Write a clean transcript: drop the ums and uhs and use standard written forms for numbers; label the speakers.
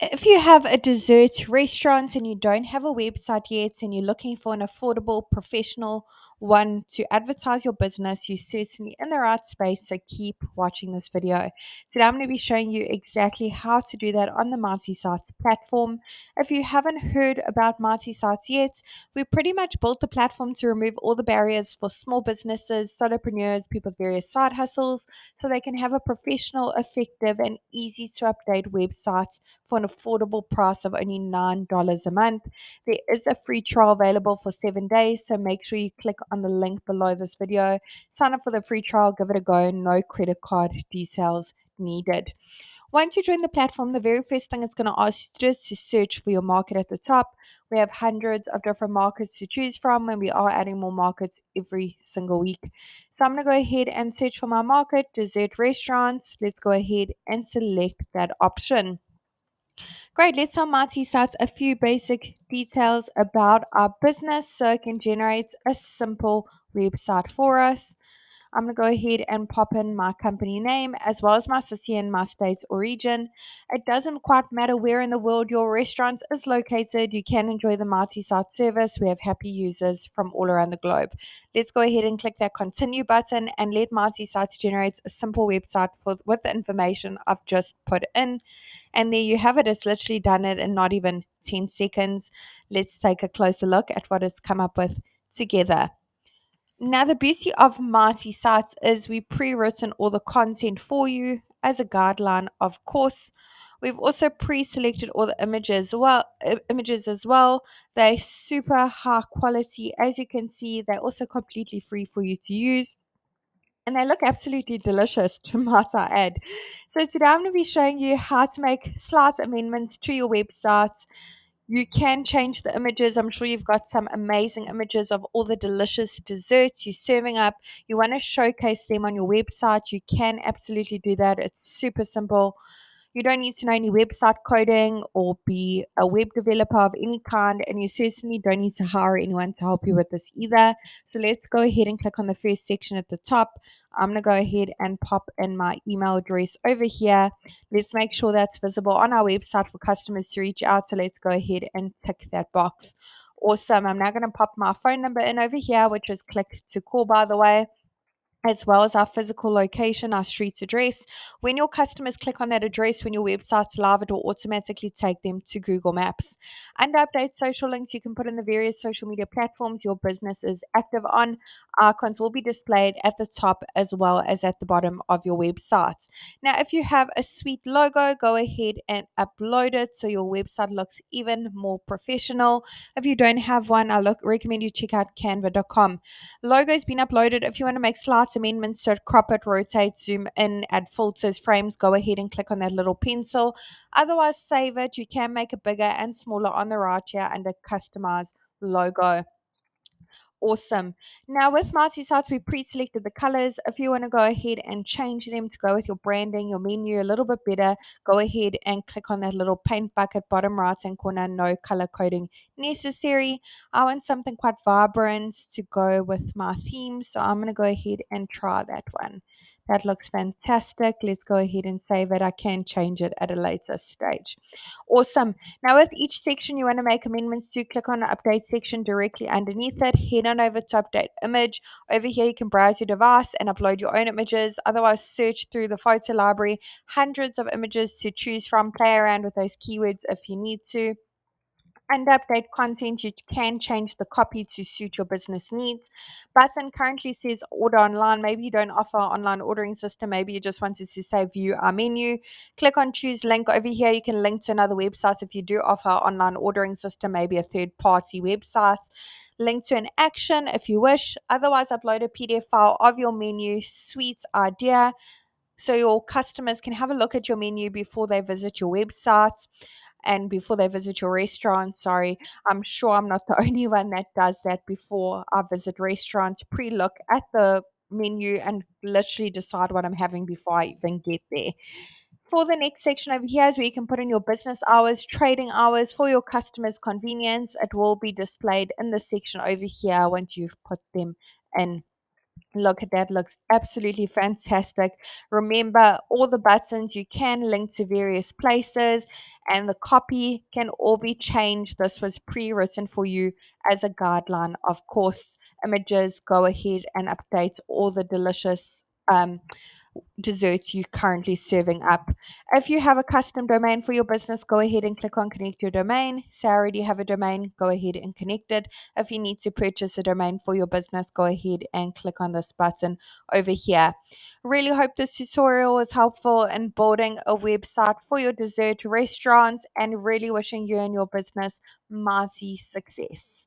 Speaker 1: If you have a dessert restaurant and you don't have a website yet and you're looking for an affordable, professional one to advertise your business, you're certainly in the right space. So keep watching this video. Today, I'm going to be showing you exactly how to do that on the Mighty Sites platform. If you haven't heard about Mighty Sites yet, we pretty much built the platform to remove all the barriers for small businesses, solopreneurs, people with various side hustles, so they can have a professional, effective, and easy to update website for an affordable price of only $9 a month. There is a free trial available for 7 days, so make sure you click on the link below this video. Sign up for the free trial, give it a go, no credit card details needed. Once you join the platform, the very first thing it's going to ask you to do is to search for your market at the top. We have hundreds of different markets to choose from, and we are adding more markets every single week. So I'm going to go ahead and search for my market, dessert restaurants. Let's go ahead and select that option. Great, let's tell Marty Sites a few basic details about our business so it can generate a simple website for us. I'm going to go ahead and pop in my company name as well as my city and my state or region. It doesn't quite matter where in the world your restaurant is located. You can enjoy the Mighty Site service. We have happy users from all around the globe. Let's go ahead and click that continue button and let Mighty Sites generate a simple website with the information I've just put in. And there you have it. It's literally done it in not even 10 seconds. Let's take a closer look at what it's come up with together. Now, the beauty of Mighty Sites is we pre-written all the content for you as a guideline, of course. We've also pre-selected all the images as well. They're super high quality. As you can see, they're also completely free for you to use. And they look absolutely delicious, to might I add. So today I'm going to be showing you how to make slight amendments to your website. You can change the images. I'm sure you've got some amazing images of all the delicious desserts you're serving up. You want to showcase them on your website. You can absolutely do that. It's super simple. You don't need to know any website coding or be a web developer of any kind, and you certainly don't need to hire anyone to help you with this either. So let's go ahead and click on the first section at the top. I'm going to go ahead and pop in my email address over here. Let's make sure that's visible on our website for customers to reach out. So let's go ahead and tick that box. Awesome. I'm now going to pop my phone number in over here, which is click to call, by the way, as well as our physical location, our street address. When your customers click on that address, when your website's live, it will automatically take them to Google Maps. Under update social links, you can put in the various social media platforms your business is active on. Icons will be displayed at the top as well as at the bottom of your website. Now, if you have a sweet logo, go ahead and upload it so your website looks even more professional. If you don't have one, recommend you check out canva.com. Logo's been uploaded. If you want to make slight amendments to it, crop it, rotate, zoom in, add filters, frames, go ahead and click on that little pencil. Otherwise, save it. You can make it bigger and smaller on the right here under customize logo. Awesome. Now with Mighty Sites, we pre-selected the colors. If you want to go ahead and change them to go with your branding, your menu a little bit better, go ahead and click on that little paint bucket bottom right hand corner, no color coding necessary. I want something quite vibrant to go with my theme, so I'm going to go ahead and try that one. That looks fantastic. Let's go ahead and save it. I can change it at a later stage. Awesome. Now, with each section you want to make amendments to, click on the update section directly underneath it. Head on over to update image. Over here, you can browse your device and upload your own images. Otherwise, search through the photo library. Hundreds of images to choose from. Play around with those keywords if you need to. Under update content, you can change the copy to suit your business needs. Button currently says order online. Maybe you don't offer an online ordering system. Maybe you just wanted to say view our menu. Click on choose link. Over here, you can link to another website if you do offer an online ordering system, maybe a third party website. Link to an action if you wish. Otherwise, upload a PDF file of your menu. Sweet idea. So your customers can have a look at your menu before they visit your website and before they visit your restaurant. Sorry, I'm sure I'm not the only one that does that before I visit restaurants. Pre-look at the menu and literally decide what I'm having before I even get there. For the next section over here is where you can put in your business hours, trading hours for your customers' convenience. It will be displayed in the section over here once you've put them in. Look at that, looks absolutely fantastic. Remember, all the buttons you can link to various places, and the copy can all be changed. This was pre written for you as a guideline. Of course, images go ahead and update all the delicious desserts you're currently serving up. If you have a custom domain for your business, go ahead and click on connect your domain. Say I already have a domain, go ahead and connect it. If you need to purchase a domain for your business, go ahead and click on this button over here. Really hope this tutorial was helpful in building a website for your dessert restaurants, and really wishing you and your business mighty success.